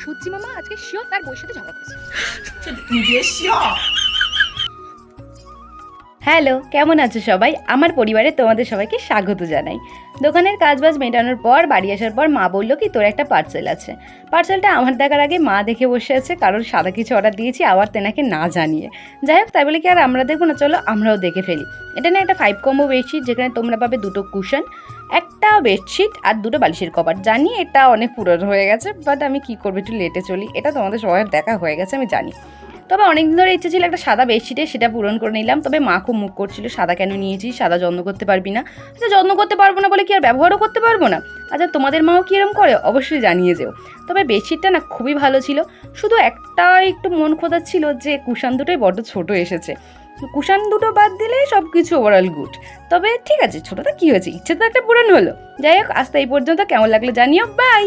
সূর্যি মামা আজকে শিওর তার বউয়ের সাথে ঝগড়া করেছে। হ্যালো, কেমন আছো সবাই? আমার পরিবারে তোমাদের সবাইকে স্বাগত জানাই। দোকানের কাজবাজ মেটানোর পর বাড়ি আসার পর মা বললো কি তোর একটা পার্সেল আছে। পার্সেলটা আমার দেখার আগে মা দেখে বসে আছে, কারণ সাদা কিছু অর্ডার দিয়েছি আবার তেনাকে না জানিয়ে। যাই হোক, তাই বলে কি আর আমরা দেখবো না, চলো আমরাও দেখে ফেলি। এটা না একটা 5 কম্বো বেডশিট, যেখানে তোমরা পাবে 2টো কুশন, একটা বেডশিট আর 2টো বালিশের কভার। জানি এটা অনেক পুরনো হয়ে গেছে, বাট আমি কি করবো, একটু লেটে চলি। এটা তোমাদের সবার দেখা হয়ে গেছে আমি জানি। তবে অনেকদিন ধরে ইচ্ছে ছিল একটা সাদা বেডশিটে, সেটা পূরণ করে নিলাম। তবে মা খুব মুখ করছিল, সাদা কেন নিয়েছিস, সাদা যত্ন করতে পারবি না। আচ্ছা, যত্ন করতে পারবো না বলে কি আর ব্যবহারও করতে পারবো না? আচ্ছা, তোমাদের মাও কি এরকম করে অবশ্যই জানিয়ে যেও। তবে বেডশিটটা না খুবই ভালো ছিল, শুধু একটা একটু মন খোঁজাচ্ছিল যে কুশান দুটোই বড্ড ছোটো এসেছে। কুশান দুটো বাদ দিলে সব কিছু ওভারঅল গুড। তবে ঠিক আছে, ছোটোটা কী হয়েছে, ইচ্ছে তো একটা পূরণ হলো। যাই হোক, আজ তো এই পর্যন্ত। কেমন লাগলো জানিও, বাই।